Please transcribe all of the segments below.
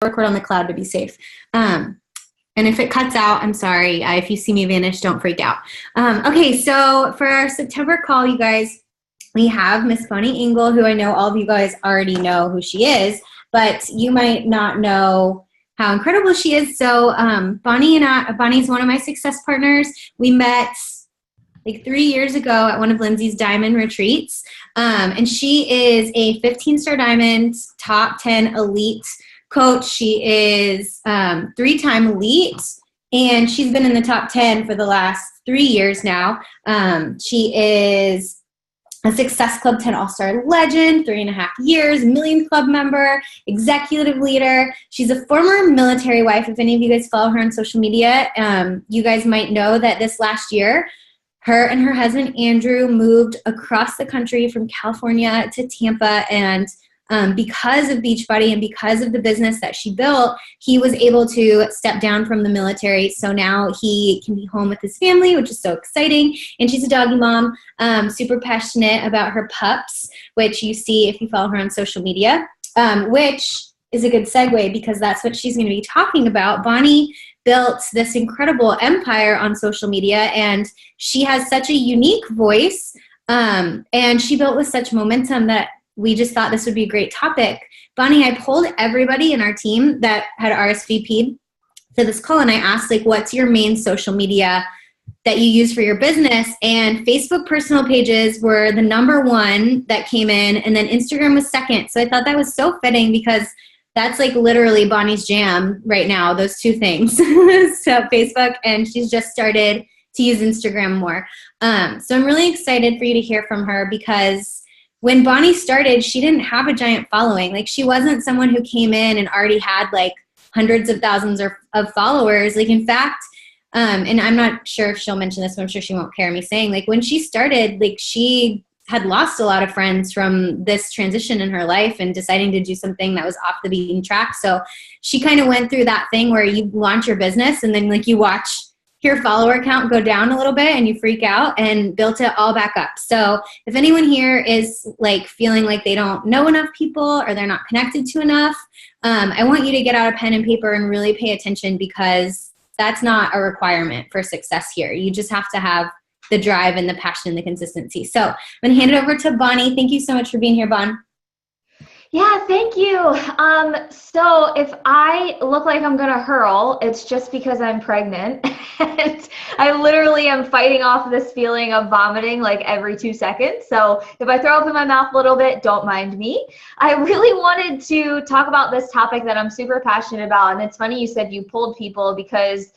record on the cloud to be safe. And if it cuts out, I'm sorry. If you see me vanish, don't freak out. Okay, so for our September call, you guys, we have Miss Bonnie Engle, who I know all of you guys already know who she is, but you might not know how incredible she is. So Bonnie's one of my success partners. We met like 3 years ago at one of Lindsay's diamond retreats. And she is a 15-star diamond, top 10 elite coach. She is 3-time elite, and she's been in the top 10 for the last 3 years now. She is a Success Club 10 All-Star legend, 3.5 years, Million Club member, executive leader. She's a former military wife. If any of you guys follow her on social media, you guys might know that this last year, her and her husband, Andrew, moved across the country from California to Tampa, and because of Beachbody and because of the business that she built, he was able to step down from the military. So now he can be home with his family, which is so exciting. And she's a doggy mom, super passionate about her pups, which you see if you follow her on social media, which is a good segue because that's what she's going to be talking about. Bonnie built this incredible empire on social media, and she has such a unique voice, and she built with such momentum that we just thought this would be a great topic. Bonnie, I polled everybody in our team that had RSVP'd to this call, and I asked, like, what's your main social media that you use for your business? And Facebook personal pages were the number 1 that came in, and then Instagram was second. So I thought that was so fitting because that's like literally Bonnie's jam right now, those 2 things. So Facebook, and she's just started to use Instagram more. So I'm really excited for you to hear from her because when Bonnie started, she didn't have a giant following. Like, she wasn't someone who came in and already had like hundreds of thousands of followers. Like, in fact, and I'm not sure if she'll mention this, but I'm sure she won't care me saying, like, when she started, like, she had lost a lot of friends from this transition in her life and deciding to do something that was off the beaten track. So she kind of went through that thing where you launch your business and then like you watch your follower count go down a little bit and you freak out, and built it all back up. So if anyone here is like feeling like they don't know enough people or they're not connected to enough, I want you to get out a pen and paper and really pay attention, because that's not a requirement for success here. You just have to have the drive and the passion and the consistency. So I'm going to hand it over to Bonnie. Thank you so much for being here, Bon. Yeah, thank you. So if I look like I'm going to hurl, it's just because I'm pregnant. And I literally am fighting off this feeling of vomiting like every 2 seconds. So if I throw up in my mouth a little bit, don't mind me. I really wanted to talk about this topic that I'm super passionate about. And it's funny you said you pulled people, because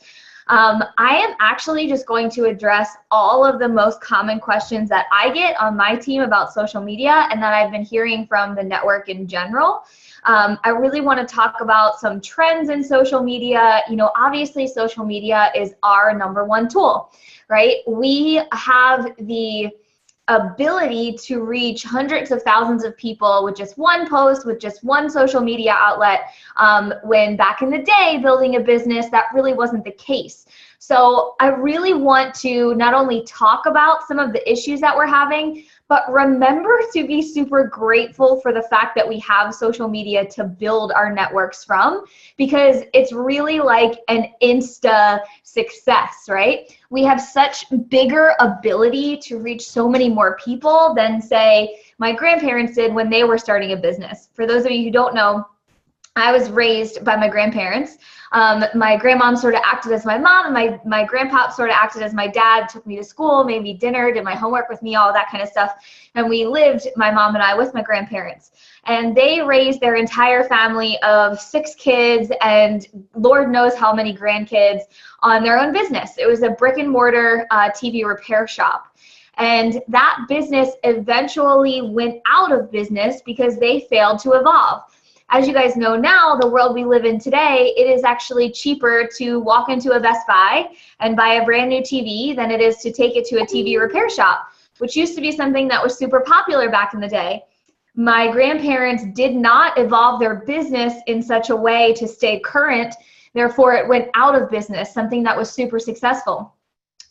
I am actually just going to address all of the most common questions that I get on my team about social media and that I've been hearing from the network in general. I really want to talk about some trends in social media. You know, obviously social media is our #1 tool, right? We have the ability to reach hundreds of thousands of people with just one post, with just one social media outlet, when back in the day, building a business, that really wasn't the case. So I really want to not only talk about some of the issues that we're having, but remember to be super grateful for the fact that we have social media to build our networks from, because it's really like an Insta success, right? We have such bigger ability to reach so many more people than, say, my grandparents did when they were starting a business. For those of you who don't know, I was raised by my grandparents. My grandmom sort of acted as my mom, and my grandpop sort of acted as my dad, took me to school, made me dinner, did my homework with me, all that kind of stuff. And we lived, my mom and I, with my grandparents. And they raised their entire family of 6 kids and Lord knows how many grandkids on their own business. It was a brick and mortar TV repair shop. And that business eventually went out of business because they failed to evolve. As you guys know now, the world we live in today, it is actually cheaper to walk into a Best Buy and buy a brand new TV than it is to take it to a TV repair shop, which used to be something that was super popular back in the day. My grandparents did not evolve their business in such a way to stay current. Therefore, it went out of business, something that was super successful.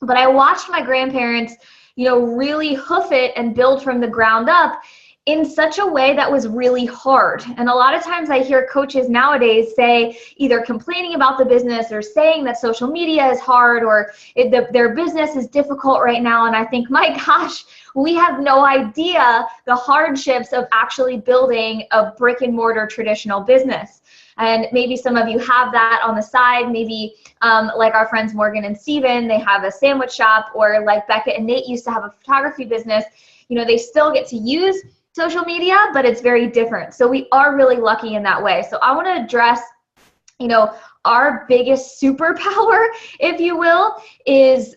But I watched my grandparents, really hoof it and build from the ground up in such a way that was really hard. And a lot of times I hear coaches nowadays say, either complaining about the business or saying that social media is hard or their business is difficult right now. And I think, my gosh, we have no idea the hardships of actually building a brick and mortar traditional business. And maybe some of you have that on the side. Maybe like our friends Morgan and Steven, they have a sandwich shop, or like Becca and Nate used to have a photography business. They still get to use social media, but it's very different. So we are really lucky in that way. So I want to address, our biggest superpower, if you will, is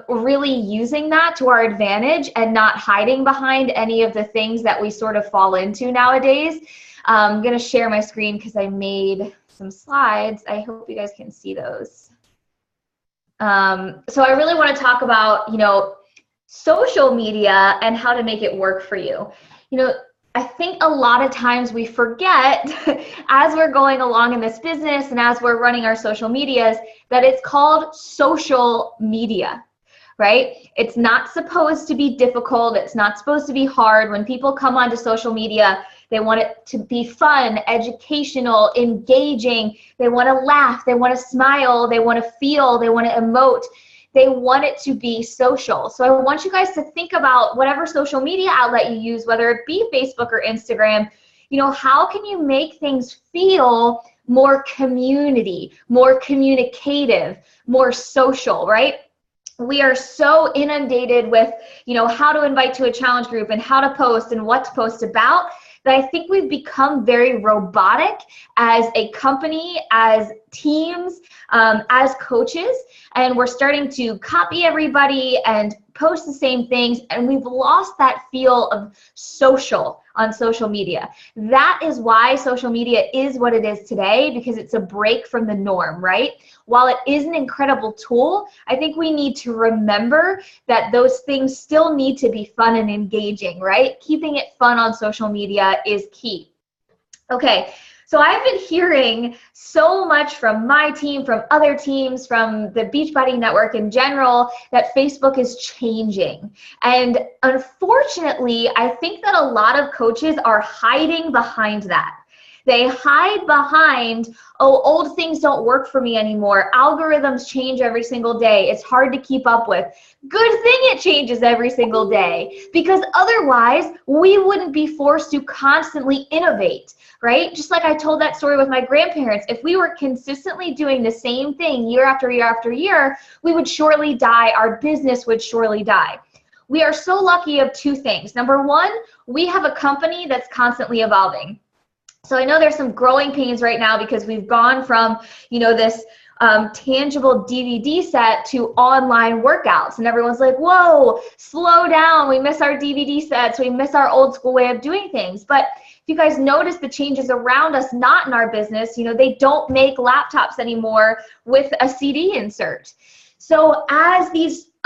really using that to our advantage and not hiding behind any of the things that we sort of fall into nowadays. I'm going to share my screen because I made some slides. I hope you guys can see those. So I really want to talk about, social media and how to make it work for you. I think a lot of times we forget as we're going along in this business and as we're running our social medias that it's called social media, right? It's not supposed to be difficult. It's not supposed to be hard. When people come onto social media, they want it to be fun, educational, engaging. They want to laugh. They want to smile. They want to feel. They want to emote. They want it to be social. So I want you guys to think about whatever social media outlet you use, whether it be Facebook or Instagram, how can you make things feel more community, more communicative, more social, right? We are so inundated with, how to invite to a challenge group and how to post and what to post about, that I think we've become very robotic as a company, as teams, as coaches, and we're starting to copy everybody and post the same things, and we've lost that feel of social on social media. That is why social media is what it is today, because it's a break from the norm, right? While it is an incredible tool, I think we need to remember that those things still need to be fun and engaging, right? Keeping it fun on social media is key. Okay. So I've been hearing so much from my team, from other teams, from the Beachbody Network in general, that Facebook is changing. And unfortunately, I think that a lot of coaches are hiding behind that. They hide behind, oh, old things don't work for me anymore. Algorithms change every single day. It's hard to keep up with. Good thing it changes every single day, because otherwise we wouldn't be forced to constantly innovate, right? Just like I told that story with my grandparents. If we were consistently doing the same thing year after year after year, we would surely die. Our business would surely die. We are so lucky of two things. Number one, we have a company that's constantly evolving. So I know there's some growing pains right now because we've gone from, this tangible DVD set to online workouts. And everyone's like, whoa, slow down. We miss our DVD sets. We miss our old school way of doing things. But if you guys notice the changes around us, not in our business, they don't make laptops anymore with a CD insert. So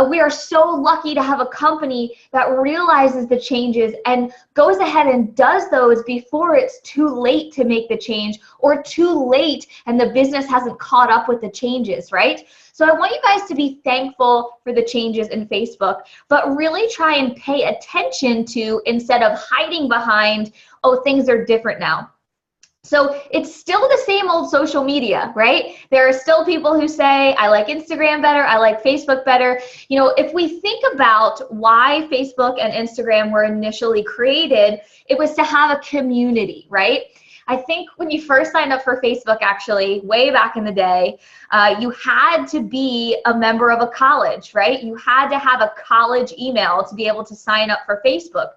we are so lucky to have a company that realizes the changes and goes ahead and does those before it's too late to make the change, or too late and the business hasn't caught up with the changes, right? So I want you guys to be thankful for the changes in Facebook, but really try and pay attention to, instead of hiding behind, oh, things are different now. So it's still the same old social media, right? There are still people who say, I like Instagram better, I like Facebook better. If we think about why Facebook and Instagram were initially created, it was to have a community, right? I think when you first signed up for Facebook, actually, way back in the day, you had to be a member of a college, right? You had to have a college email to be able to sign up for Facebook.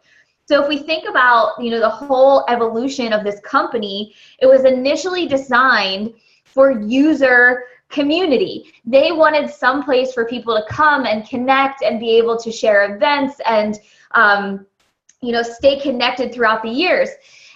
So if we think about, the whole evolution of this company, it was initially designed for user community. They wanted some place for people to come and connect and be able to share events and, stay connected throughout the years.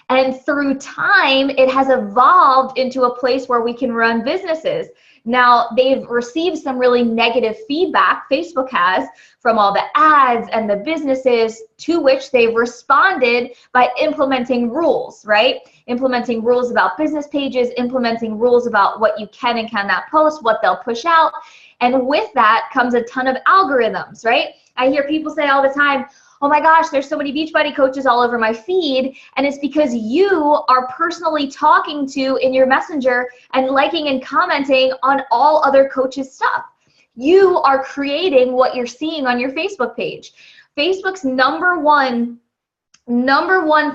And through time, it has evolved into a place where we can run businesses. Now, they've received some really negative feedback, Facebook has, from all the ads and the businesses, to which they've responded by implementing rules, right? Implementing rules about business pages, implementing rules about what you can and cannot post, what they'll push out. And with that comes a ton of algorithms, right? I hear people say all the time, oh my gosh, there's so many Beachbody coaches all over my feed. And it's because you are personally talking to in your messenger and liking and commenting on all other coaches' stuff. You are creating what you're seeing on your Facebook page. Facebook's number one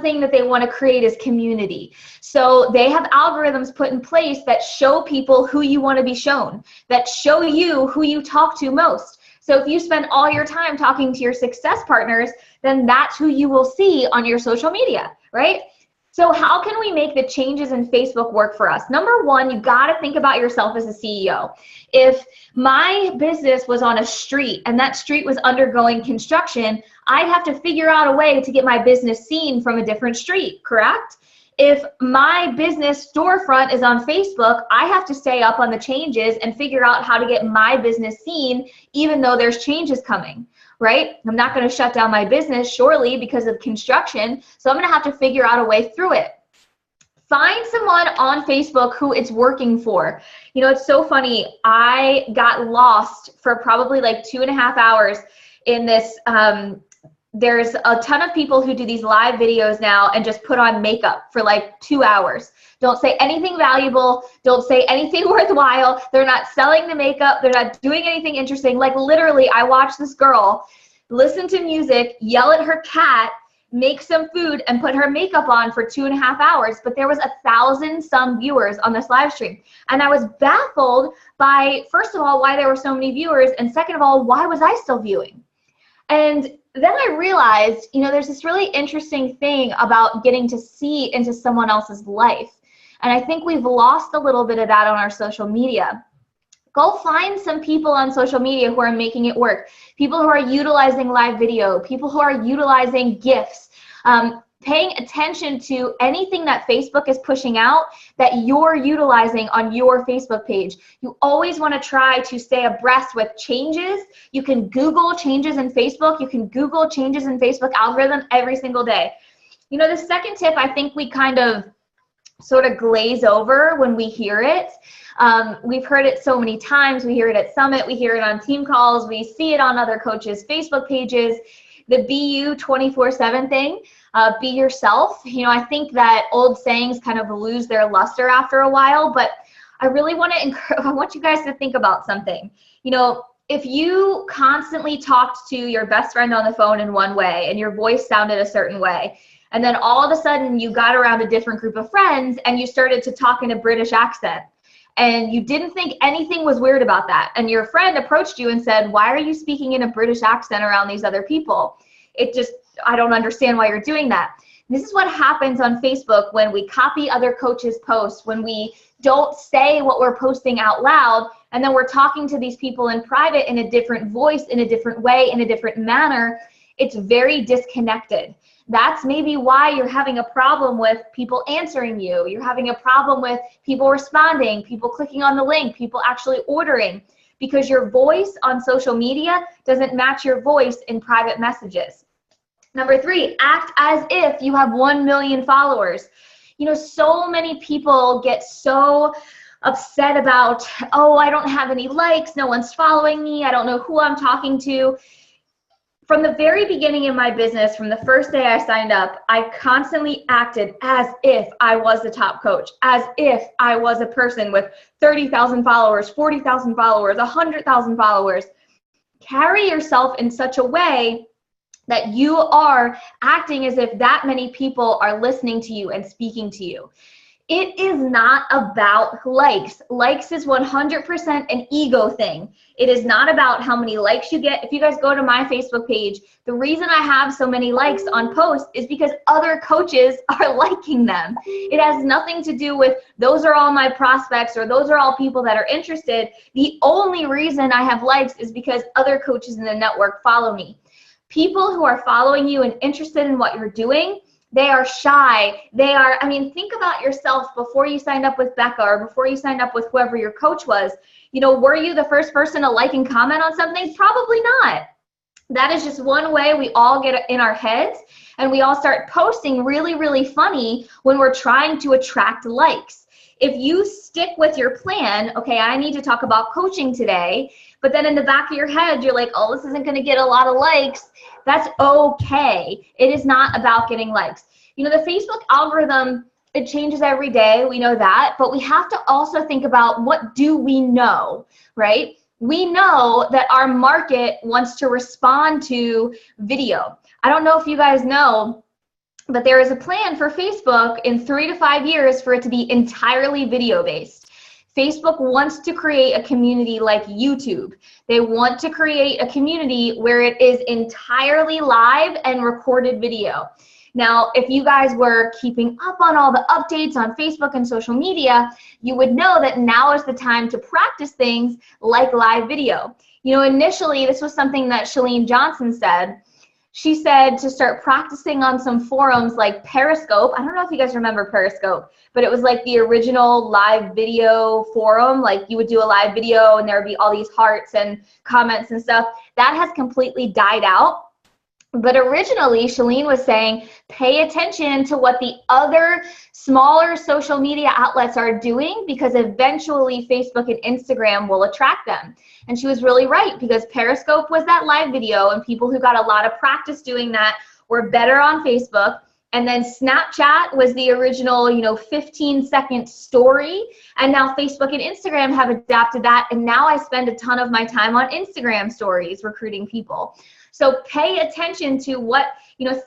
thing that they want to create is community. So they have algorithms put in place that show people who you want to be shown, that show you who you talk to most. So if you spend all your time talking to your success partners, then that's who you will see on your social media, right? So how can we make the changes in Facebook work for us? Number one, you got to think about yourself as a CEO. If my business was on a street and that street was undergoing construction, I'd have to figure out a way to get my business seen from a different street, correct? If my business storefront is on Facebook, I have to stay up on the changes and figure out how to get my business seen even though there's changes coming. Right? I'm not going to shut down my business surely because of construction. So I'm going to have to figure out a way through it. Find someone on Facebook who it's working for. You know, it's so funny. I got lost for probably like 2.5 hours in this. There's a ton of people who do these live videos now and just put on makeup for like 2 hours. Don't say anything valuable. Don't say anything worthwhile. They're not selling the makeup. They're not doing anything interesting. Like literally, I watched this girl listen to music, yell at her cat, make some food, and put her makeup on for 2.5 hours. But there was 1,000-some viewers on this live stream. And I was baffled by, first of all, why there were so many viewers. And second of all, why was I still viewing? And then I realized, you know, there's this really interesting thing about getting to see into someone else's life. And I think we've lost a little bit of that on our social media. Go find some people on social media who are making it work. People who are utilizing live video, people who are utilizing GIFs, paying attention to anything that Facebook is pushing out that you're utilizing on your Facebook page. You always want to try to stay abreast with changes. You can Google changes in Facebook. You can Google changes in Facebook algorithm every single day. You know, the second tip, I think we kind of sort of glaze over when we hear it. We've heard it so many times. We hear it at Summit. We hear it on team calls. We see it on other coaches' Facebook pages. The be you 24/7 thing. Be yourself. You know, I think that old sayings kind of lose their luster after a while, but I really want to I want you guys to think about something. You know, if you constantly talked to your best friend on the phone in one way and your voice sounded a certain way, and then all of a sudden you got around a different group of friends and you started to talk in a British accent, and you didn't think anything was weird about that, and your friend approached you and said, why are you speaking in a British accent around these other people? I don't understand why you're doing that. This is what happens on Facebook when we copy other coaches' posts, when we don't say what we're posting out loud, and then we're talking to these people in private in a different voice, in a different way, in a different manner. It's very disconnected. That's maybe why you're having a problem with people answering you. You're having a problem with people responding, people clicking on the link, people actually ordering, because your voice on social media doesn't match your voice in private messages. Number 3, act as if you have 1 million followers. You know, so many people get so upset about, oh, I don't have any likes, no one's following me, I don't know who I'm talking to. From the very beginning in my business, from the first day I signed up, I constantly acted as if I was the top coach, as if I was a person with 30,000 followers, 40,000 followers, 100,000 followers. Carry yourself in such a way that you are acting as if that many people are listening to you and speaking to you. It is not about likes. Likes is 100% an ego thing. It is not about how many likes you get. If you guys go to my Facebook page, the reason I have so many likes on posts is because other coaches are liking them. It has nothing to do with those are all my prospects or those are all people that are interested. The only reason I have likes is because other coaches in the network follow me. People who are following you and interested in what you're doing, they are shy. I mean, think about yourself before you signed up with Becca or before you signed up with whoever your coach was. You know, were you the first person to like and comment on something? Probably not. That is just one way we all get in our heads, and we all start posting really, really funny when we're trying to attract likes. If you stick with your plan, okay, I need to talk about coaching today, but then in the back of your head, you're like, oh, this isn't going to get a lot of likes. That's okay. It is not about getting likes. You know, the Facebook algorithm, it changes every day. We know that, but we have to also think about, what do we know, right? We know that our market wants to respond to video. I don't know if you guys know, but there is a plan for Facebook in 3 to 5 years for it to be entirely video-based. Facebook wants to create a community like YouTube. They want to create a community where it is entirely live and recorded video. Now, if you guys were keeping up on all the updates on Facebook and social media, you would know that now is the time to practice things like live video. You know, initially, this was something that Chalene Johnson said. She said to start practicing on some forums like Periscope. I don't know if you guys remember Periscope, but it was like the original live video forum. Like you would do a live video and there would be all these hearts and comments and stuff. That has completely died out. But originally, Chalene was saying, pay attention to what the other smaller social media outlets are doing, because eventually Facebook and Instagram will attract them. And she was really right, because Periscope was that live video, and people who got a lot of practice doing that were better on Facebook. And then Snapchat was the original, 15-second story. And now Facebook and Instagram have adapted that. And now I spend a ton of my time on Instagram stories recruiting people. So pay attention to what,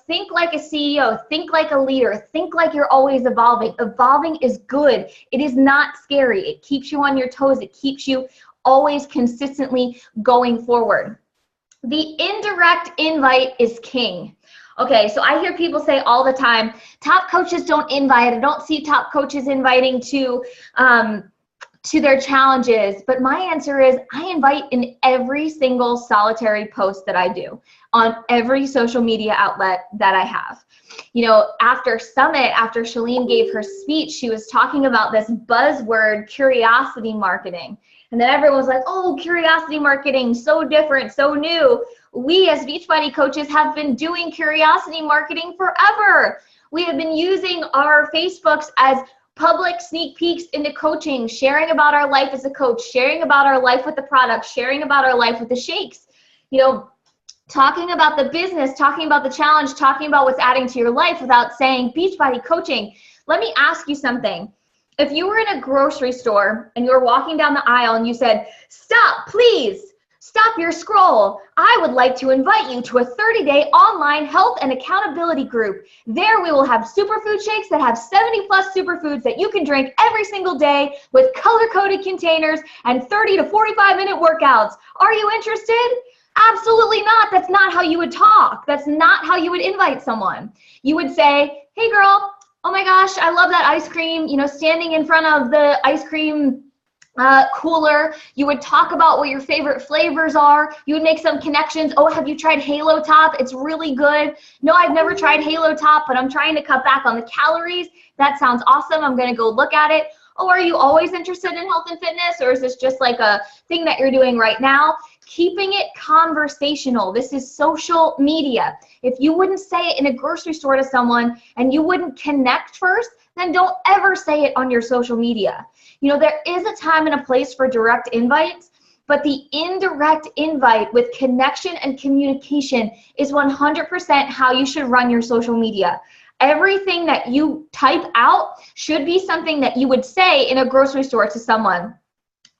think like a CEO, think like a leader, think like you're always evolving. Evolving is good. It is not scary. It keeps you on your toes. It keeps you always consistently going forward. The indirect invite is king. Okay, so I hear people say all the time, top coaches don't invite. I don't see top coaches inviting to their challenges. But my answer is, I invite in every single solitary post that I do on every social media outlet that I have. After Summit, after Chalene gave her speech, she was talking about this buzzword, curiosity marketing. And then everyone was like, oh, curiosity marketing, so different, so new. We as Beachbody coaches have been doing curiosity marketing forever. We have been using our Facebooks as public sneak peeks into coaching, sharing about our life as a coach, sharing about our life with the product, sharing about our life with the shakes, talking about the business, talking about the challenge, talking about what's adding to your life without saying Beachbody coaching. Let me ask you something. If you were in a grocery store and you were walking down the aisle and you said, stop, please, stop your scroll. I would like to invite you to a 30-day online health and accountability group. There we will have superfood shakes that have 70+ superfoods that you can drink every single day with color-coded containers and 30 to 45-minute workouts. Are you interested? Absolutely not. That's not how you would talk. That's not how you would invite someone. You would say, hey girl, oh my gosh, I love that ice cream. Standing in front of the ice cream cooler, you would talk about what your favorite flavors are. You would make some connections. Oh, have you tried Halo Top? It's really good. No, I've never tried Halo Top, but I'm trying to cut back on the calories. That sounds awesome. I'm going to go look at it. Oh, are you always interested in health and fitness, or is this just like a thing that you're doing right now? Keeping it conversational. This is social media. If you wouldn't say it in a grocery store to someone and you wouldn't connect first, then don't ever say it on your social media. There is a time and a place for direct invites, but the indirect invite with connection and communication is 100% how you should run your social media. Everything that you type out should be something that you would say in a grocery store to someone.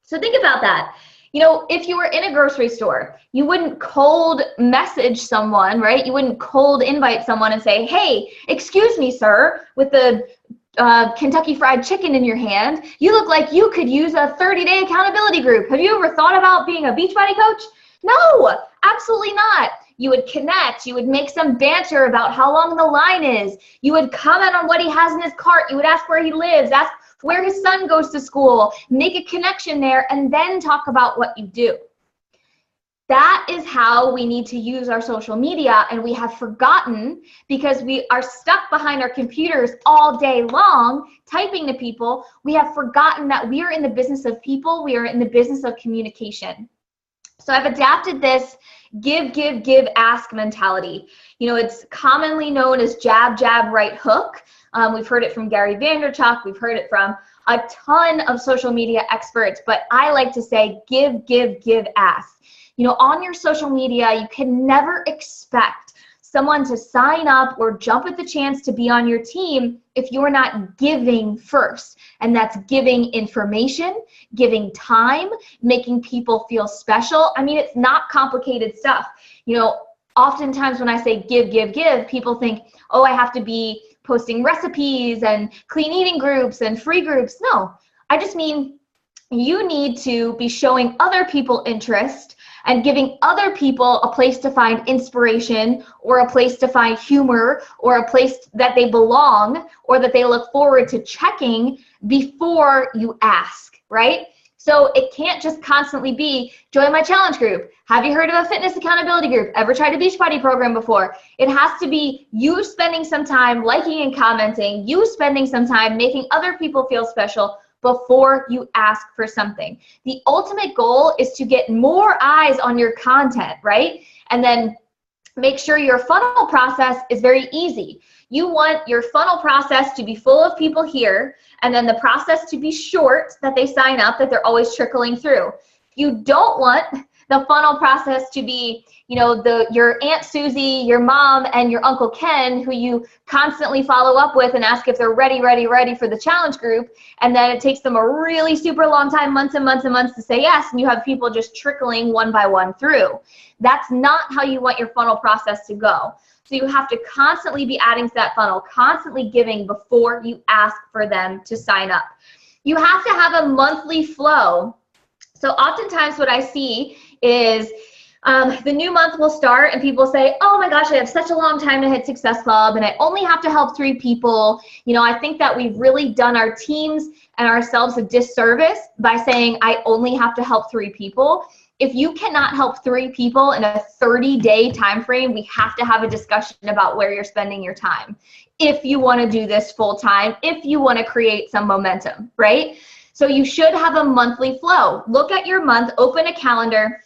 So think about that. If you were in a grocery store, you wouldn't cold message someone, right? You wouldn't cold invite someone and say, hey, excuse me, sir, with the Kentucky Fried Chicken in your hand. You look like you could use a 30-day accountability group. Have you ever thought about being a Beachbody coach? No, absolutely not. You would connect. You would make some banter about how long the line is. You would comment on what he has in his cart. You would ask where he lives, ask where his son goes to school, make a connection there, and then talk about what you do. That is how we need to use our social media, and we have forgotten, because we are stuck behind our computers all day long typing to people. We have forgotten that we are in the business of people. We are in the business of communication. So I've adapted this give, ask mentality. It's commonly known as jab, jab, right hook. We've heard it from Gary Vaynerchuk. We've heard it from a ton of social media experts, but I like to say give, give, give, ask. On your social media, you can never expect someone to sign up or jump at the chance to be on your team if you're not giving first. And that's giving information, giving time, making people feel special. I mean, it's not complicated stuff. Oftentimes when I say give, give, give, people think, oh, I have to be posting recipes and clean eating groups and free groups. No, I just mean you need to be showing other people interest and giving other people a place to find inspiration or a place to find humor or a place that they belong or that they look forward to checking before you ask, right? So it can't just constantly be, join my challenge group. Have you heard of a fitness accountability group? Ever tried a Beachbody program before? It has to be you spending some time liking and commenting, you spending some time making other people feel special before you ask for something. The ultimate goal is to get more eyes on your content, right? And then make sure your funnel process is very easy. You want your funnel process to be full of people here, and then the process to be short, that they sign up, that they're always trickling through. You don't want the funnel process to be, your Aunt Susie, your mom, and your Uncle Ken, who you constantly follow up with and ask if they're ready for the challenge group. And then it takes them a really super long time, months and months and months to say yes. And you have people just trickling one by one through. That's not how you want your funnel process to go. So you have to constantly be adding to that funnel, constantly giving before you ask for them to sign up. You have to have a monthly flow. So oftentimes what I see is the new month will start and people say, oh my gosh, I have such a long time to hit Success Club and I only have to help 3 people. I think that we've really done our teams and ourselves a disservice by saying I only have to help 3 people. If you cannot help 3 people in a 30-day time frame, we have to have a discussion about where you're spending your time. If you want to do this full time, if you want to create some momentum, right? So you should have a monthly flow. Look at your month, open a calendar,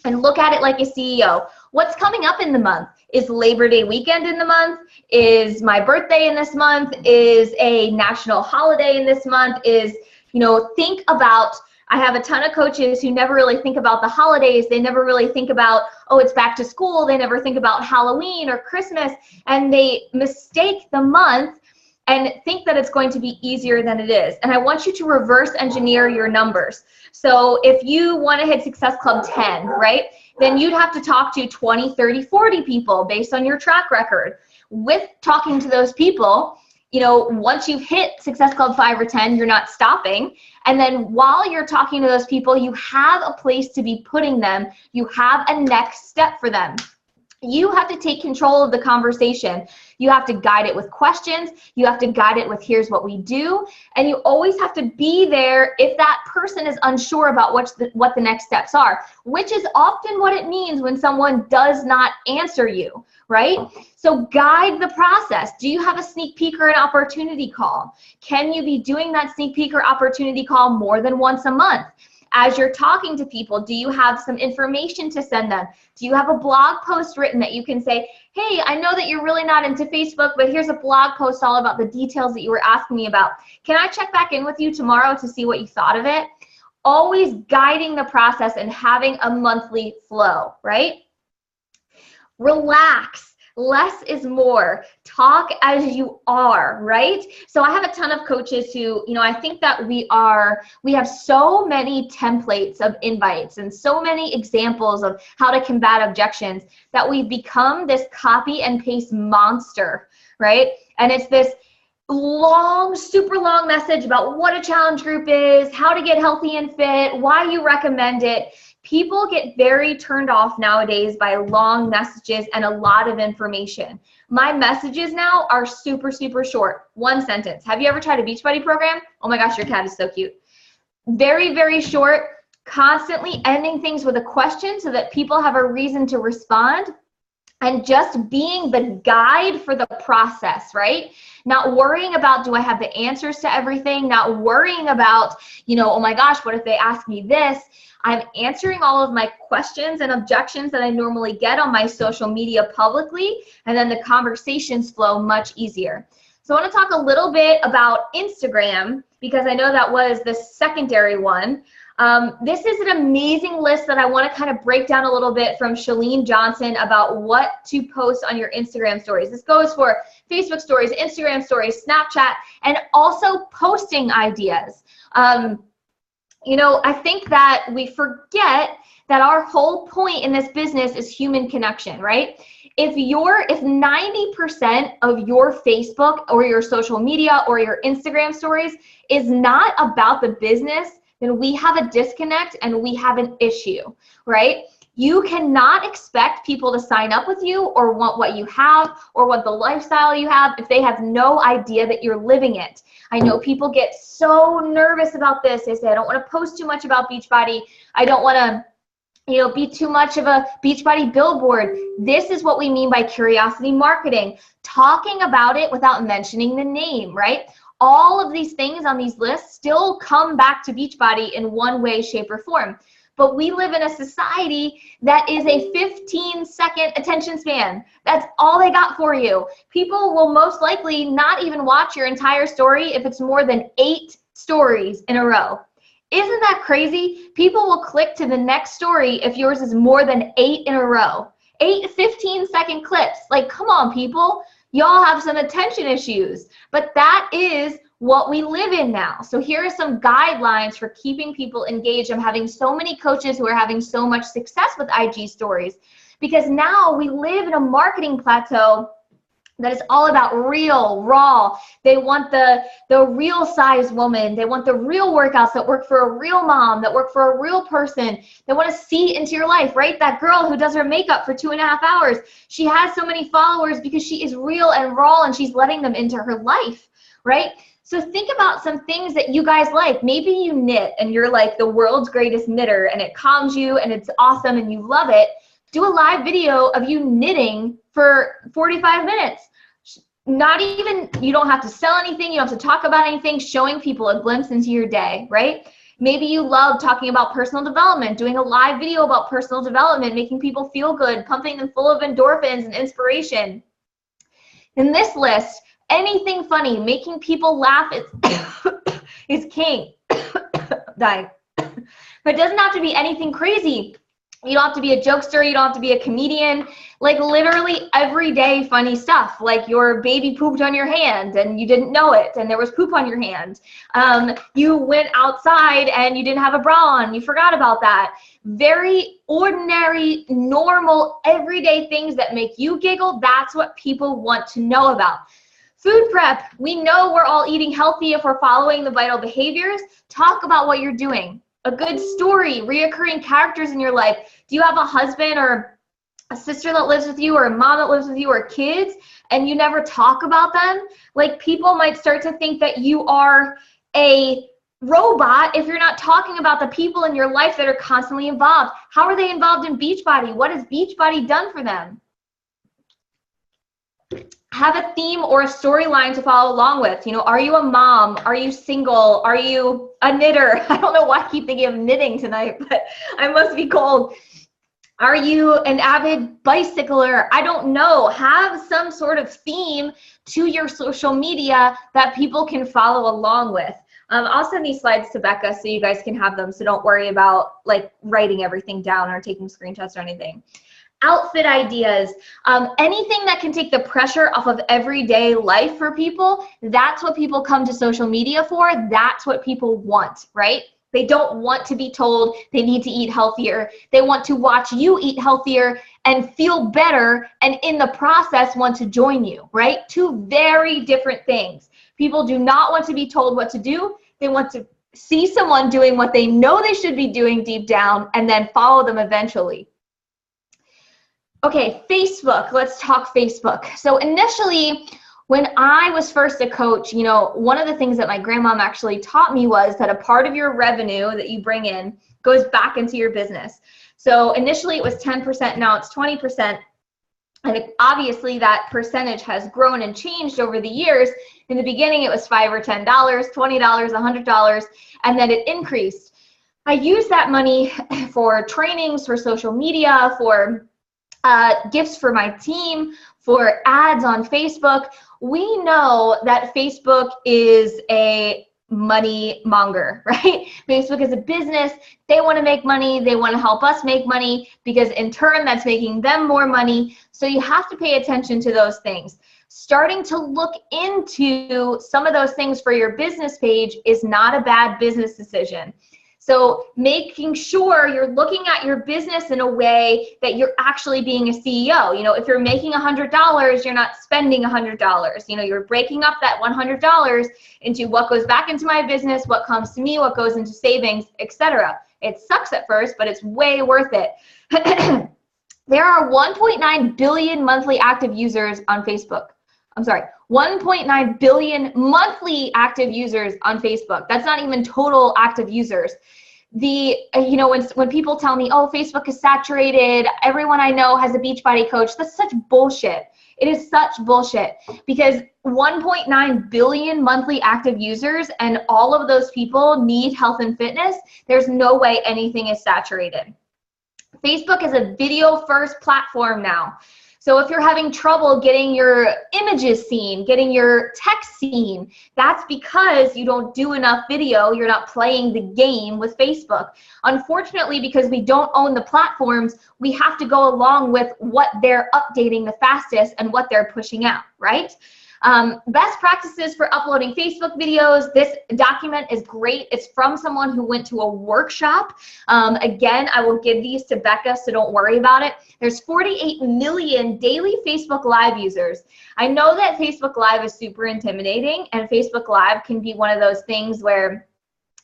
and look at it like a CEO. What's coming up in the month? Is Labor Day weekend in the month? Is my birthday in this month? Is a national holiday in this month? Think about, I have a ton of coaches who never really think about the holidays. They never really think about, oh, it's back to school. They never think about Halloween or Christmas. And they mistake the month and think that it's going to be easier than it is. And I want you to reverse engineer your numbers. So if you want to hit Success Club 10, right, then you'd have to talk to 20, 30, 40 people based on your track record. With talking to those people, once you've hit Success Club 5 or 10, you're not stopping. And then while you're talking to those people, you have a place to be putting them. You have a next step for them. You have to take control of the conversation. You have to guide it with questions. You have to guide it with here's what we do. And you always have to be there if that person is unsure about what the next steps are, which is often what it means when someone does not answer you, right? So guide the process. Do you have a sneak peek or an opportunity call? Can you be doing that sneak peek or opportunity call more than once a month? As you're talking to people, do you have some information to send them? Do you have a blog post written that you can say, hey, I know that you're really not into Facebook, but here's a blog post all about the details that you were asking me about. Can I check back in with you tomorrow to see what you thought of it? Always guiding the process and having a monthly flow, right? Relax. Less is more. Talk as you are, right? So I have a ton of coaches who, I think that we have so many templates of invites and so many examples of how to combat objections that we've become this copy and paste monster, right? And it's this long, super long message about what a challenge group is, how to get healthy and fit, why you recommend it. People get very turned off nowadays by long messages and a lot of information. My messages now are super, super short. 1 sentence. Have you ever tried a Beachbody program? Oh my gosh, your cat is so cute. Very, very short, constantly ending things with a question so that people have a reason to respond. And just being the guide for the process, right? Not worrying about, do I have the answers to everything? Not worrying about, oh my gosh, what if they ask me this? I'm answering all of my questions and objections that I normally get on my social media publicly, and then the conversations flow much easier. So I want to talk a little bit about Instagram, because I know that was the secondary one. This is an amazing list that I want to kind of break down a little bit from Shalene Johnson about what to post on your Instagram stories. This goes for Facebook stories, Instagram stories, Snapchat, and also posting ideas. You know, I think that we forget that our whole point in this business is human connection, right? If 90% of your Facebook or your social media or your Instagram stories is not about the business, then we have a disconnect and we have an issue, right? You cannot expect people to sign up with you or want what you have or want the lifestyle you have if they have no idea that you're living it. I know people get so nervous about this. They say, I don't want to post too much about Beachbody. I don't want to be too much of a Beachbody billboard. This is what we mean by curiosity marketing, talking about it without mentioning the name, right? All of these things on these lists still come back to Beachbody in one way, shape, or form. But we live in a society that is a 15-second attention span. That's all they got for you. People will most likely not even watch your entire story if it's more than 8 stories in a row. Isn't that crazy? People will click to the next story if yours is more than 8 in a row. 8 15-second clips. Like, come on, people. Y'all have some attention issues. But that is what we live in now. So here are some guidelines for keeping people engaged. I'm having so many coaches who are having so much success with IG stories because now we live in a marketing plateau that is all about real, raw. They want the real size woman. They want the real workouts that work for a real mom, that work for a real person. They want to see into your life, right? That girl who does her makeup for 2.5 hours. She has so many followers because she is real and raw and she's letting them into her life, right? So think about some things that you guys like. Maybe you knit and you're like the world's greatest knitter and it calms you and it's awesome and you love it. Do a live video of you knitting for 45 minutes. Not even, you don't have to sell anything, you don't have to talk about anything, showing people a glimpse into your day, right? Maybe you love talking about personal development, doing a live video about personal development, making people feel good, pumping them full of endorphins and inspiration. In this list, anything funny, making people laugh is king. Dying. But it doesn't have to be anything crazy. You don't have to be a jokester. You don't have to be a comedian. Like literally everyday funny stuff. Like your baby pooped on your hand and you didn't know it and there was poop on your hand. You went outside and you didn't have a bra on. You forgot about that. Very ordinary, normal, everyday things that make you giggle. That's what people want to know about. Food prep. We know we're all eating healthy if we're following the vital behaviors. Talk about what you're doing. A good story, reoccurring characters in your life. Do you have a husband or a sister that lives with you or a mom that lives with you or kids and you never talk about them? Like people might start to think that you are a robot if you're not talking about the people in your life that are constantly involved. How are they involved in Beachbody? What has Beachbody done for them? Have a theme or a storyline to follow along with. You know, are you a mom? Are you single? Are you a knitter? I don't know why I keep thinking of knitting tonight, but I must be cold. Are you an avid bicycler? I don't know. Have some sort of theme to your social media that people can follow along with. I'll send these slides to Becca so you guys can have them. So don't worry about like writing everything down or taking screenshots or anything. Outfit ideas, anything that can take the pressure off of everyday life for people. That's what people come to social media for. That's what people want, right? They don't want to be told they need to eat healthier. They want to watch you eat healthier and feel better and in the process want to join you, right? Two very different things. People do not want to be told what to do. They want to see someone doing what they know they should be doing deep down and then follow them eventually. Okay, Facebook, let's talk Facebook. So initially, when I was first a coach, you know, one of the things that my grandmom actually taught me was that a part of your revenue that you bring in goes back into your business. So initially it was 10%, now it's 20%. And obviously that percentage has grown and changed over the years. In the beginning, it was $5 or $10, $20, $100, and then it increased. I used that money for trainings, for social media, for gifts for my team, for ads on Facebook. We know that Facebook is a money monger, right? Facebook is a business. They want to make money. They want to help us make money because in turn, that's making them more money. So you have to pay attention to those things. Starting to look into some of those things for your business page is not a bad business decision. So making sure you're looking at your business in a way that you're actually being a CEO. You know, if you're making $100, you're not spending $100. You know, you're breaking up that $100 into what goes back into my business, what comes to me, what goes into savings, etc. It sucks at first, but it's way worth it. There are 1.9 billion monthly active users on Facebook. I'm sorry, 1.9 billion monthly active users on Facebook. That's not even total active users. When people tell me, oh, Facebook is saturated, everyone I know has a Beachbody coach, that's such bullshit. It is such bullshit because 1.9 billion monthly active users and all of those people need health and fitness. There's no way anything is saturated. Facebook is a video-first platform now. So if you're having trouble getting your images seen, getting your text seen, that's because you don't do enough video. You're not playing the game with Facebook. Unfortunately, because we don't own the platforms, we have to go along with what they're updating the fastest and what they're pushing out, right? Best practices for uploading Facebook videos. This document is great. It's from someone who went to a workshop. Again, I will give these to Becca, so don't worry about it. There's 48 million daily Facebook Live users. I know that Facebook Live is super intimidating, and Facebook Live can be one of those things where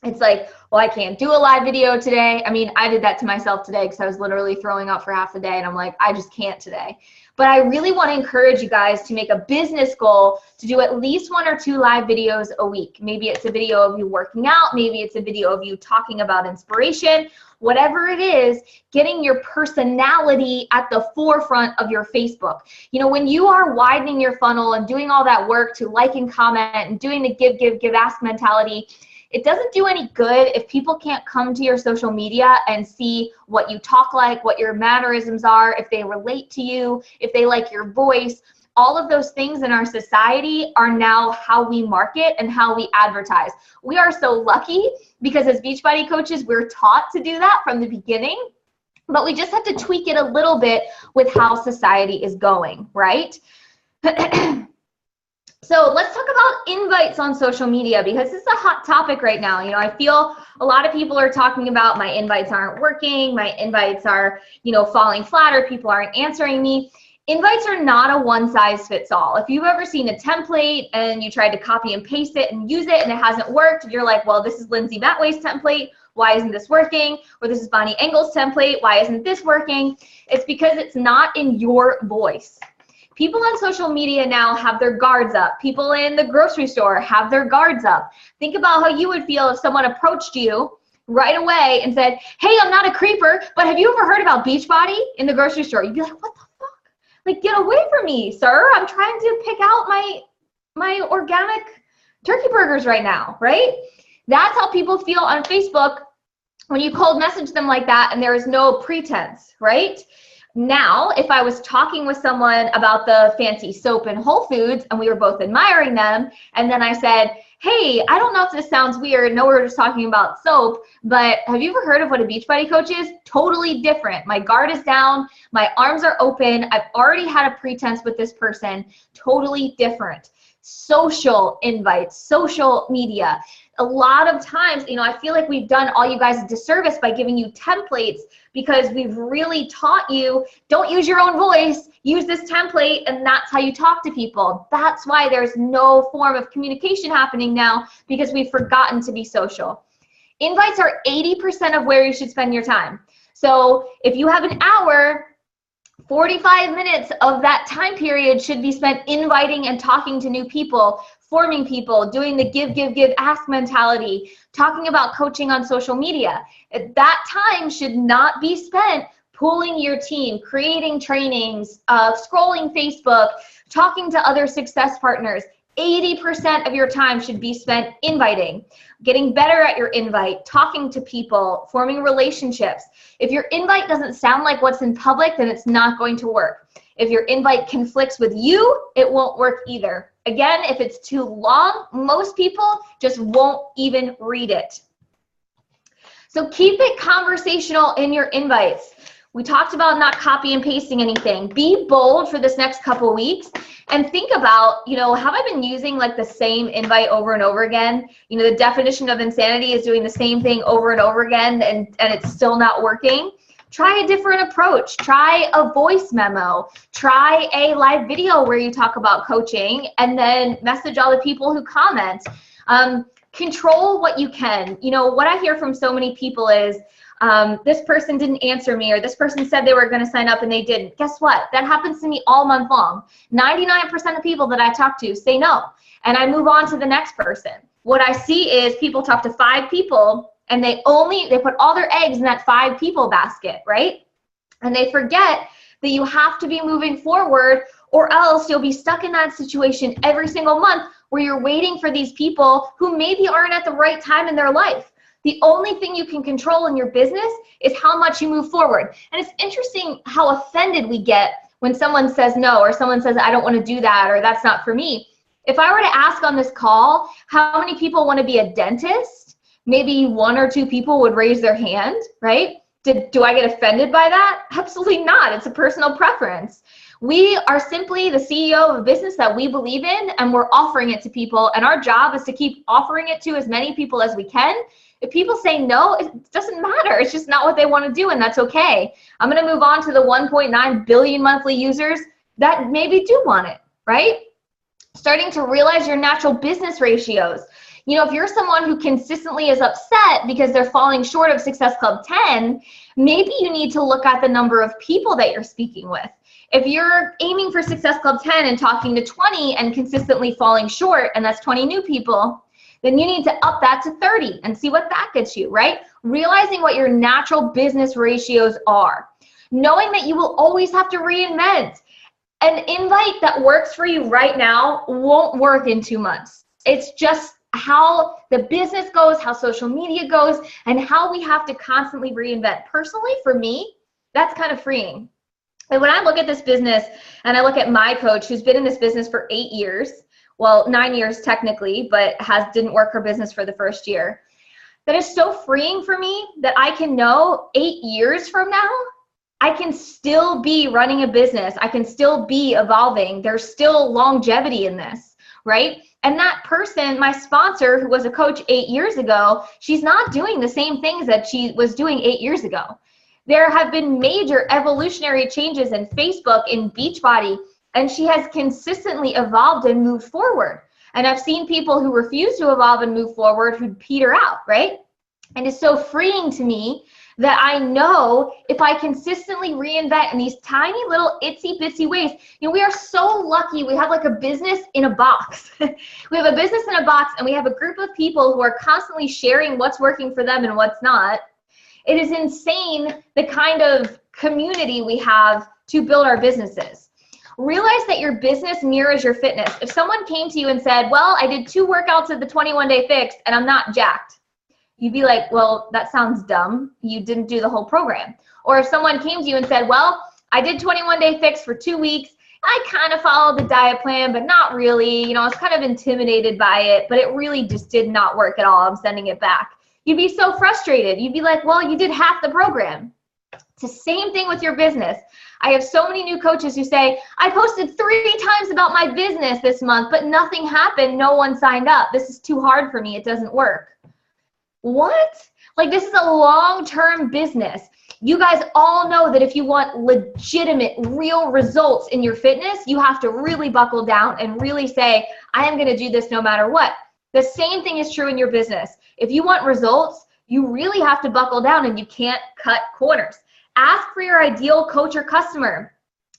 it's like, well, I can't do a live video today. I mean, I did that to myself today because I was literally throwing up for half the day, and I'm like, I just can't today. But I really want to encourage you guys to make a business goal to do at least 1 or 2 live videos a week. Maybe it's a video of you working out. Maybe it's a video of you talking about inspiration. Whatever it is, getting your personality at the forefront of your Facebook. You know, when you are widening your funnel and doing all that work to like and comment and doing the give, ask mentality, it doesn't do any good if people can't come to your social media and see what you talk like, what your mannerisms are, if they relate to you, if they like your voice. All of those things in our society are now how we market and how we advertise. We are so lucky because as Beachbody coaches, we're taught to do that from the beginning, but we just have to tweak it a little bit with how society is going, right? So let's talk about invites on social media because this is a hot topic right now. You know, I feel a lot of people are talking about my invites aren't working, my invites are, falling flat, or people aren't answering me. Invites are not a one-size-fits-all. If you've ever seen a template and you tried to copy and paste it and use it and it hasn't worked, you're like, well, this is Lindsay Matway's template. Why isn't this working? Or this is Bonnie Engle's template. Why isn't this working? It's because it's not in your voice. People on social media now have their guards up. People in the grocery store have their guards up. Think about how you would feel if someone approached you right away and said, hey, I'm not a creeper, but have you ever heard about Beachbody in the grocery store? You'd be like, what the fuck? Like, get away from me, sir. I'm trying to pick out my organic turkey burgers right now, right? That's how people feel on Facebook when you cold message them like that and there is no pretense, right? Now, if I was talking with someone about the fancy soap in Whole Foods and we were both admiring them, and then I said, hey, I don't know if this sounds weird. No, we're just talking about soap, but have you ever heard of what a Beachbody coach is? Totally different. My guard is down. My arms are open. I've already had a pretense with this person. Totally different. Social invites, social media. A lot of times, I feel like we've done all you guys a disservice by giving you templates because we've really taught you, don't use your own voice, use this template, and that's how you talk to people. That's why there's no form of communication happening now because we've forgotten to be social. Invites are 80% of where you should spend your time. So if you have an hour, 45 minutes of that time period should be spent inviting and talking to new people, forming people, doing the give, ask mentality, talking about coaching on social media. That time should not be spent pooling your team, creating trainings, scrolling Facebook, talking to other success partners. 80% of your time should be spent inviting, getting better at your invite, talking to people, forming relationships. If your invite doesn't sound like what's in public, then it's not going to work. If your invite conflicts with you, it won't work either. Again, if it's too long, most people just won't even read it. So keep it conversational in your invites. We talked about not copy and pasting anything. Be bold for this next couple weeks and think about, have I been using like the same invite over and over again? The definition of insanity is doing the same thing over and over again and it's still not working. Try a different approach. Try a voice memo. Try a live video where you talk about coaching and then message all the people who comment. Control what you can. What I hear from so many people is, this person didn't answer me, or this person said they were going to sign up and they didn't. Guess what? That happens to me all month long. 99% of people that I talk to say no, and I move on to the next person. What I see is people talk to 5 people and they put all their eggs in that 5 people basket, right? And they forget that you have to be moving forward, or else you'll be stuck in that situation every single month where you're waiting for these people who maybe aren't at the right time in their life. The only thing you can control in your business is how much you move forward. And it's interesting how offended we get when someone says no, or someone says, I don't want to do that, or that's not for me. If I were to ask on this call, how many people want to be a dentist? Maybe 1 or 2 people would raise their hand, right? Do I get offended by that? Absolutely not. It's a personal preference. We are simply the CEO of a business that we believe in, and we're offering it to people. And our job is to keep offering it to as many people as we can. If people say no, it doesn't matter. It's just not what they want to do, and that's okay. I'm going to move on to the 1.9 billion monthly users that maybe do want it, right? Starting to realize your natural business ratios. If you're someone who consistently is upset because they're falling short of Success Club 10, maybe you need to look at the number of people that you're speaking with. If you're aiming for Success Club 10 and talking to 20 and consistently falling short, and that's 20 new people, then you need to up that to 30 and see what that gets you, right? Realizing what your natural business ratios are. Knowing that you will always have to reinvent. An invite that works for you right now won't work in 2 months. It's just how the business goes, how social media goes, and how we have to constantly reinvent. Personally, for me, that's kind of freeing. And when I look at this business and I look at my coach who's been in this business for 8 years, well, 9 years technically, but didn't work her business for the first year, that is so freeing for me that I can know 8 years from now, I can still be running a business. I can still be evolving. There's still longevity in this, right? And that person, my sponsor, who was a coach 8 years ago, she's not doing the same things that she was doing 8 years ago. There have been major evolutionary changes in Facebook, in Beachbody, and she has consistently evolved and moved forward. And I've seen people who refuse to evolve and move forward who peter out, right? And it's so freeing to me that I know if I consistently reinvent in these tiny little itsy bitsy ways, we are so lucky. We have like a business in a box. We have a business in a box, and we have a group of people who are constantly sharing what's working for them and what's not. It is insane the kind of community we have to build our businesses. Realize that your business mirrors your fitness. If someone came to you and said, well, I did 2 workouts of the 21-day fix and I'm not jacked, you'd be like, well, that sounds dumb. You didn't do the whole program. Or if someone came to you and said, well, I did 21-day fix for 2 weeks. I kind of followed the diet plan, but not really. I was kind of intimidated by it, but it really just did not work at all. I'm sending it back. You'd be so frustrated. You'd be like, well, you did half the program. It's the same thing with your business. I have so many new coaches who say, I posted 3 times about my business this month, but nothing happened. No one signed up. This is too hard for me. It doesn't work. What? Like, this is a long-term business. You guys all know that if you want legitimate, real results in your fitness, you have to really buckle down and really say, I am going to do this no matter what. The same thing is true in your business. If you want results, you really have to buckle down and you can't cut corners. Ask for your ideal coach or customer.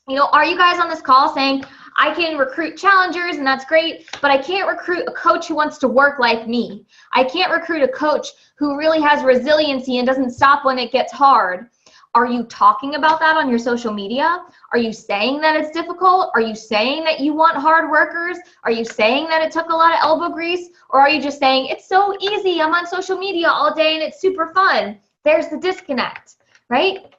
Are you guys on this call saying, I can recruit challengers and that's great, but I can't recruit a coach who wants to work like me. I can't recruit a coach who really has resiliency and doesn't stop when it gets hard. Are you talking about that on your social media? Are you saying that it's difficult? Are you saying that you want hard workers? Are you saying that it took a lot of elbow grease? Or are you just saying, it's so easy, I'm on social media all day and it's super fun? There's the disconnect, right?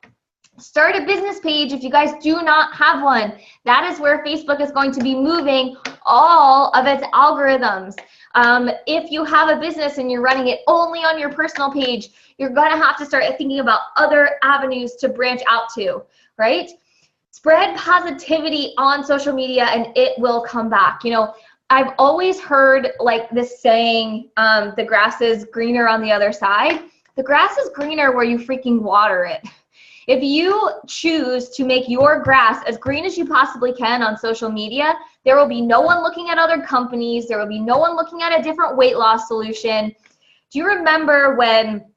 Start a business page if you guys do not have one. That is where Facebook is going to be moving all of its algorithms. If you have a business and you're running it only on your personal page, you're going to have to start thinking about other avenues to branch out to, right? Spread positivity on social media and it will come back. You know, I've always heard like this saying, the grass is greener on the other side. The grass is greener where you freaking water it. If you choose to make your grass as green as you possibly can on social media, there will be no one looking at other companies. There will be no one looking at a different weight loss solution. Do you remember when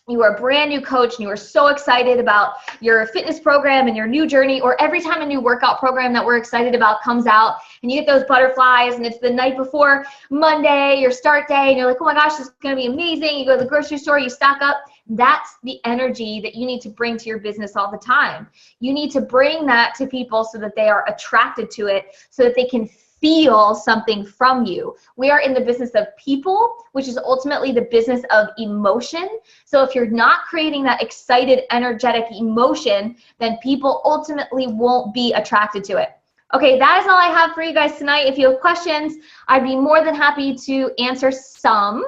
you were a brand new coach and you were so excited about your fitness program and your new journey, or every time a new workout program that we're excited about comes out and you get those butterflies and it's the night before Monday, your start day, and you're like, oh my gosh, this is going to be amazing. You go to the grocery store, you stock up. That's the energy that you need to bring to your business all the time. You need to bring that to people so that they are attracted to it, so that they can feel something from you. We are in the business of people, which is ultimately the business of emotion. So if you're not creating that excited, energetic emotion, then people ultimately won't be attracted to it. Okay, that is all I have for you guys tonight. If you have questions, I'd be more than happy to answer some.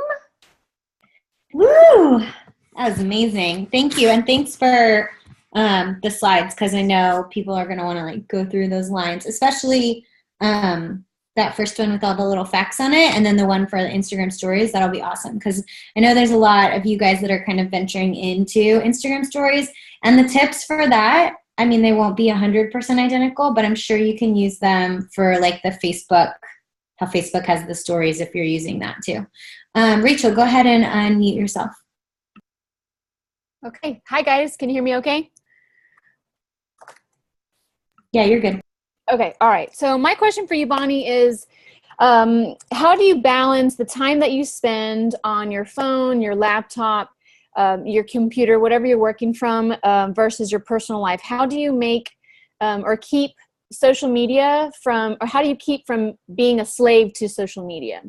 Woo! That was amazing. Thank you. And thanks for the slides, because I know people are going to want to like go through those lines, especially that first one with all the little facts on it, and then the one for the Instagram stories. That'll be awesome, because I know there's a lot of you guys that are kind of venturing into Instagram stories, and the tips for that, I mean, they won't be 100% identical, but I'm sure you can use them for like the Facebook, how Facebook has the stories if you're using that too. Rachel, go ahead and unmute yourself. Okay. Hi, guys. Can you hear me okay? Yeah, you're good. Okay. All right. So my question for you, Bonnie, is how do you balance the time that you spend on your phone, your laptop, your computer, whatever you're working from, versus your personal life? How do you make or keep social media from, or how do you keep from being a slave to social media?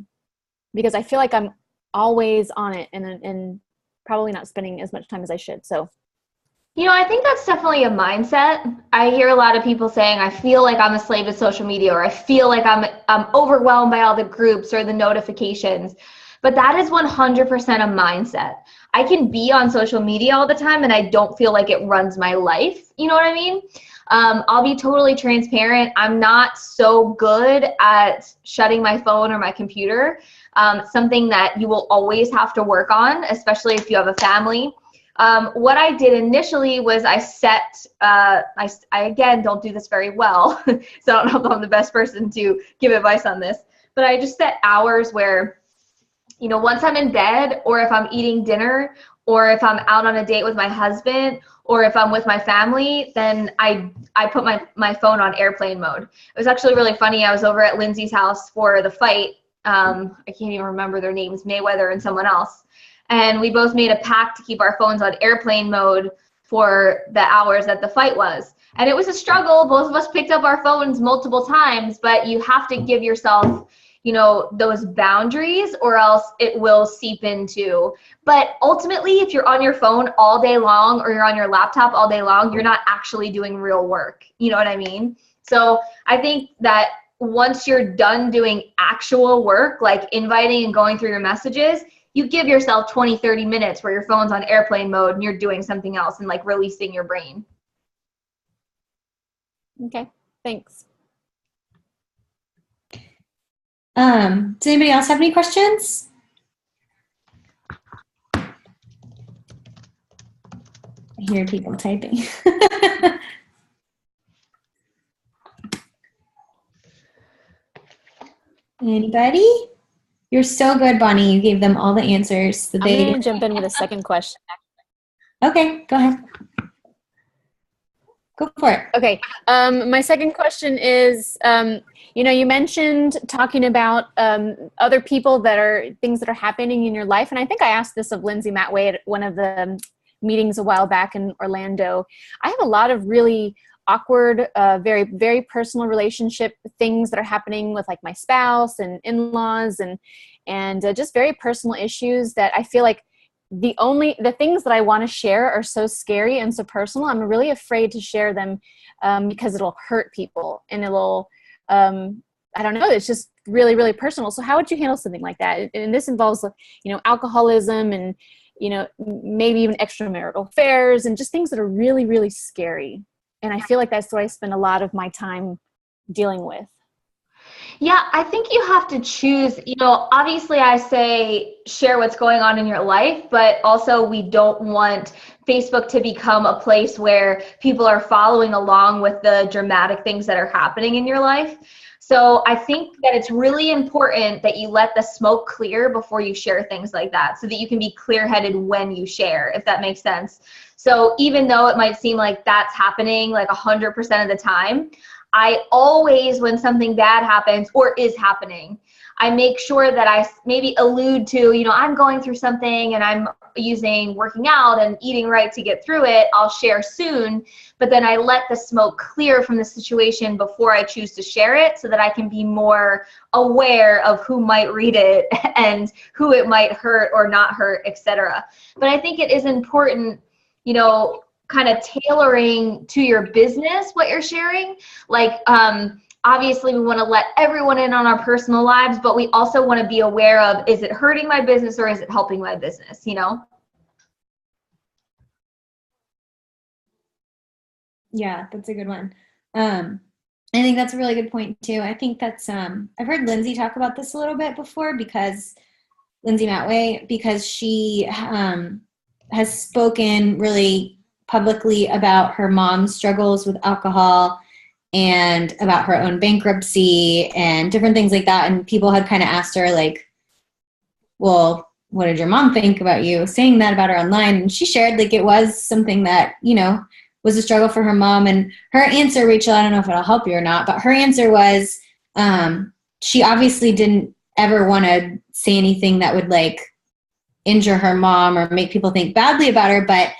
Because I feel like I'm always on it and probably not spending as much time as I should. So, you know, I think that's definitely a mindset. I hear a lot of people saying, I feel like I'm a slave to social media, or I feel like I'm overwhelmed by all the groups or the notifications. But that is 100% a mindset. I can be on social media all the time and I don't feel like it runs my life. You know what I mean? I'll be totally transparent. I'm not so good at shutting my phone or my computer. Something that you will always have to work on, especially if you have a family. What I did initially was I set, I again don't do this very well, so I don't know if I'm the best person to give advice on this, but I just set hours where, you know, once I'm in bed, or if I'm eating dinner, or if I'm out on a date with my hhusband, or if I'm with my family, then I put my phone on airplane mode. It was actually really funny. I was over at Lindsay's house for the fight. I can't even remember their names, Mayweather and someone else. And we both made a pact to keep our phones on airplane mode for the hours that the fight was. And it was a struggle. Both of us picked up our phones multiple times, but you have to give yourself, you know, those boundaries, or else it will seep into. But ultimately, if you're on your phone all day long, or you're on your laptop all day long, you're not actually doing real work. You know what I mean? So I think that once you're done doing actual work, like inviting and going through your messages, you give yourself 20, 30 minutes where your phone's on airplane mode and you're doing something else and like releasing your brain. okay, thanks. Does anybody else have any questions? I hear people typing. Anybody? You're so good, Bonnie. You gave them all the answers. So I'm going to jump in with a second question. Okay, go ahead. Go for it. Okay. My second question is, you know, you mentioned talking about other people that are things that are happening in your life. And I think I asked this of Lindsay Matway at one of the meetings a while back in Orlando. I have a lot of really awkward, very, very personal relationship things that are happening with like my spouse and in-laws and just very personal issues that I feel like the things that I want to share are so scary and so personal. I'm really afraid to share them because it'll hurt people and it'll, I don't know, it's just really, really personal. So how would you handle something like that? And this involves, alcoholism and, maybe even extramarital affairs and just things that are really, really scary. And I feel like that's what I spend a lot of my time dealing with. Yeah, I think you have to choose, obviously I say share what's going on in your life, but also we don't want Facebook to become a place where people are following along with the dramatic things that are happening in your life. So I think that it's really important that you let the smoke clear before you share things like that so that you can be clear-headed when you share, if that makes sense. So even though it might seem like that's happening like 100% of the time, I always, when something bad happens or is happening, I make sure that I maybe allude to, I'm going through something and I'm using working out and eating right to get through it. I'll share soon, but then I let the smoke clear from the situation before I choose to share it so that I can be more aware of who might read it and who it might hurt or not hurt, etc. But I think it is important, kind of tailoring to your business what you're sharing. Like, obviously we want to let everyone in on our personal lives, but we also want to be aware of, is it hurting my business or is it helping my business, Yeah, that's a good one. I think that's a really good point too. I think that's, I've heard Lindsay talk about this a little bit before Lindsay Matway, because she has spoken really publicly about her mom's struggles with alcohol and about her own bankruptcy and different things like that. And people had kind of asked her like, well, what did your mom think about you saying that about her online? And she shared like it was something that, was a struggle for her mom. And her answer, Rachel, I don't know if it'll help you or not, but her answer was she obviously didn't ever want to say anything that would like injure her mom or make people think badly about her, but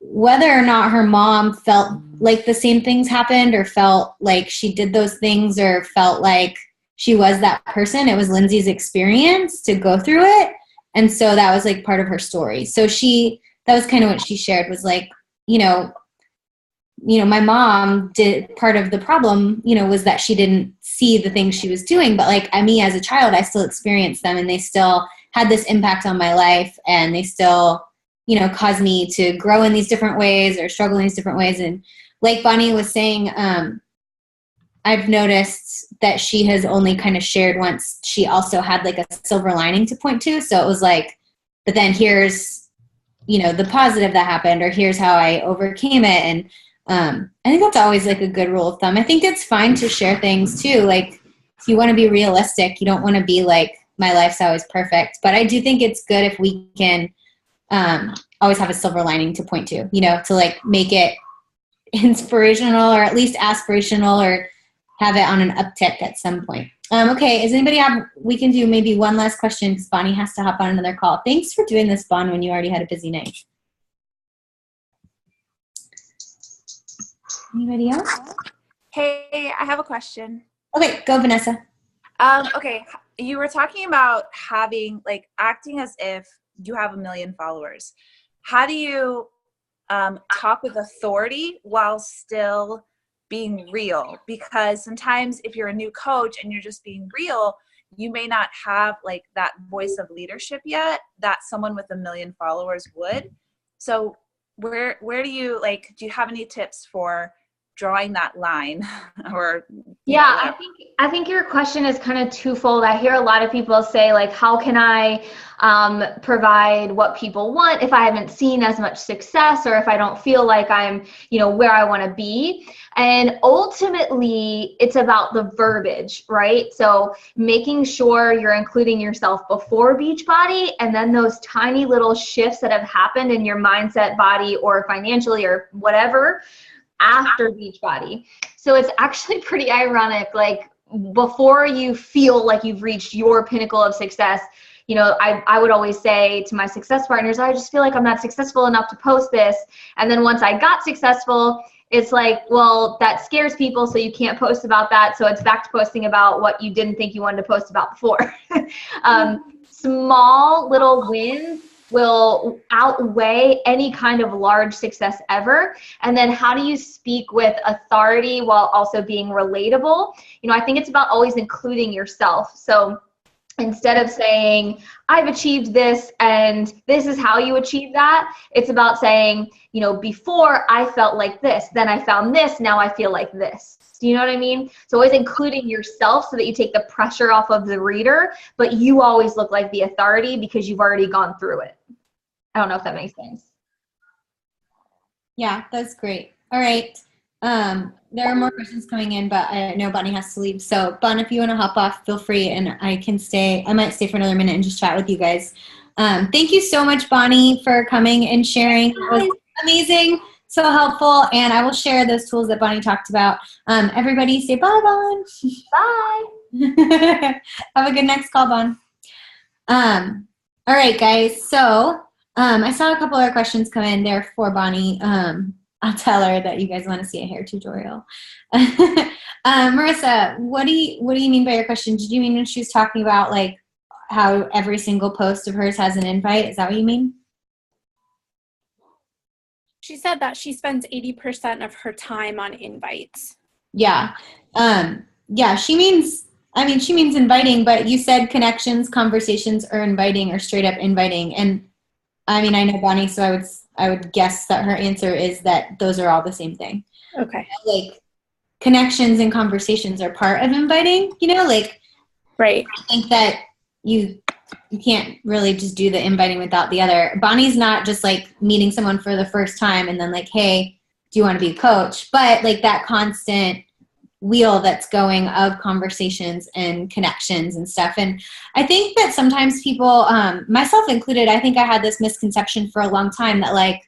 whether or not her mom felt like the same things happened or felt like she did those things or felt like she was that person, it was Lindsay's experience to go through it. And so that was like part of her story. So that was kind of what she shared was like, my mom did part of the problem, was that she didn't see the things she was doing. But like me as a child, I still experienced them and they still had this impact on my life and they still cause me to grow in these different ways or struggle in these different ways. And like Bonnie was saying, I've noticed that she has only kind of shared once. She also had like a silver lining to point to. So it was like, but then here's, the positive that happened, or here's how I overcame it. And I think that's always like a good rule of thumb. I think it's fine to share things too. Like if you want to be realistic, you don't want to be like, my life's always perfect. But I do think it's good if we can always have a silver lining to point to, to like make it inspirational or at least aspirational or have it on an uptick at some point. Okay, does anybody we can do maybe one last question because Bonnie has to hop on another call. Thanks for doing this, Bon, when you already had a busy night. Anybody else? Hey, I have a question. Okay, go Vanessa. Okay, you were talking about having, like, acting as if you have 1 million followers. How do you talk with authority while still being real? Because sometimes if you're a new coach and you're just being real, you may not have like that voice of leadership yet that someone with 1 million followers would. So where do you do you have any tips for drawing that line? Or yeah, I think your question is kind of twofold. I hear a lot of people say like, how can I provide what people want if I haven't seen as much success or if I don't feel like I'm, where I want to be? And ultimately, it's about the verbiage, right? So making sure you're including yourself before Beachbody and then those tiny little shifts that have happened in your mindset, body, or financially or whatever after Beachbody. So it's actually pretty ironic. Like before you feel like you've reached your pinnacle of success, I would always say to my success partners, I just feel like I'm not successful enough to post this. And then once I got successful, it's like, well, that scares people, so you can't post about that. So it's back to posting about what you didn't think you wanted to post about before. Small little wins will outweigh any kind of large success ever. And then how do you speak with authority while also being relatable? I think it's about always including yourself. So instead of saying, I've achieved this and this is how you achieve that, it's about saying, before I felt like this, then I found this, now I feel like this. Do you know what I mean? So always including yourself so that you take the pressure off of the reader, but you always look like the authority because you've already gone through it. I don't know if that makes sense. Yeah, that's great. All right. There are more questions coming in, but I know Bonnie has to leave. So, Bon, if you want to hop off, feel free, and I can stay. I might stay for another minute and just chat with you guys. Thank you so much, Bonnie, for coming and sharing. It was amazing, so helpful, and I will share those tools that Bonnie talked about. Everybody say bye, Bon. Bye. Have a good next call, Bon. All right, guys. So I saw a couple other questions come in there for Bonnie. I'll tell her that you guys want to see a hair tutorial. Marissa, what do you mean by your question? Did you mean when she was talking about like how every single post of hers has an invite? Is that what you mean? She said that she spends 80% of her time on invites. Yeah. Yeah, she means inviting, but you said connections, conversations, or inviting, or straight up inviting. And I mean, I know Bonnie, so I would guess that her answer is that those are all the same thing. Okay. Like connections and conversations are part of inviting, like right. I think that you can't really just do the inviting without the other. Bonnie's not just like meeting someone for the first time and then like, hey, do you want to be a coach? But like that constant wheel that's going of conversations and connections and stuff. And I think that sometimes people, myself included, I think I had this misconception for a long time that like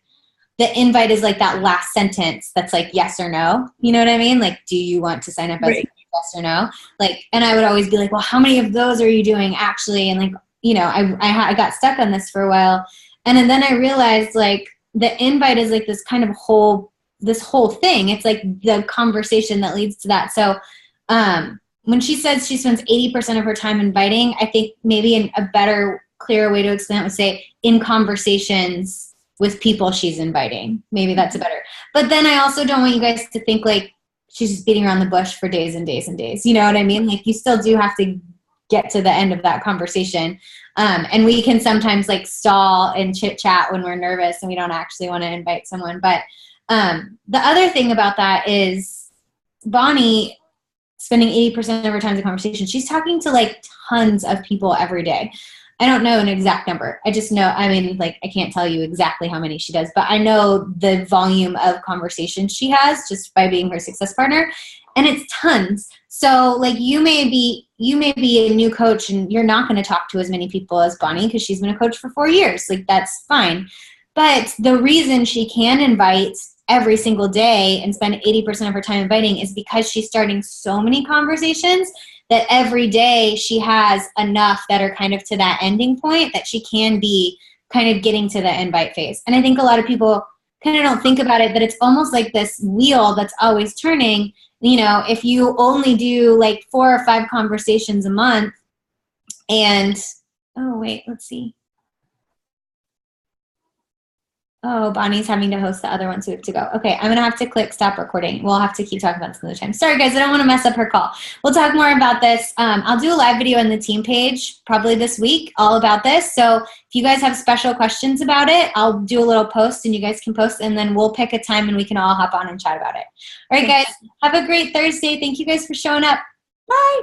the invite is like that last sentence that's like yes or no. You know what I mean? Like, do you want to sign up as right. yes or no? Like, and I would always be like, well, how many of those are you doing actually? And like, I got stuck on this for a while. And then I realized like the invite is like this kind of this whole thing. It's like the conversation that leads to that. So when she says she spends 80% of her time inviting, I think maybe a better, clearer way to explain it would say in conversations with people she's inviting. Maybe that's a better. But then I also don't want you guys to think like she's just beating around the bush for days and days and days. You know what I mean? Like you still do have to get to the end of that conversation. And we can sometimes like stall and chit chat when we're nervous and we don't actually want to invite someone. But the other thing about that is Bonnie spending 80% of her time in conversation. She's talking to like tons of people every day. I don't know an exact number. I just know, I can't tell you exactly how many she does, but I know the volume of conversations she has just by being her success partner. And it's tons. So like you may be a new coach and you're not going to talk to as many people as Bonnie because she's been a coach for 4 years. Like that's fine. But the reason she can invite every single day and spend 80% of her time inviting is because she's starting so many conversations that every day she has enough that are kind of to that ending point that she can be kind of getting to the invite phase. And I think a lot of people kind of don't think about it, but it's almost like this wheel that's always turning. If you only do like 4 or 5 conversations a month and, let's see. Oh, Bonnie's having to host the other one, so we have to go. Okay, I'm going to have to click stop recording. We'll have to keep talking about this another time. Sorry, guys, I don't want to mess up her call. We'll talk more about this. I'll do a live video on the team page probably this week all about this. So if you guys have special questions about it, I'll do a little post and you guys can post, and then we'll pick a time and we can all hop on and chat about it. All right, guys, have a great Thursday. Thank you guys for showing up. Bye.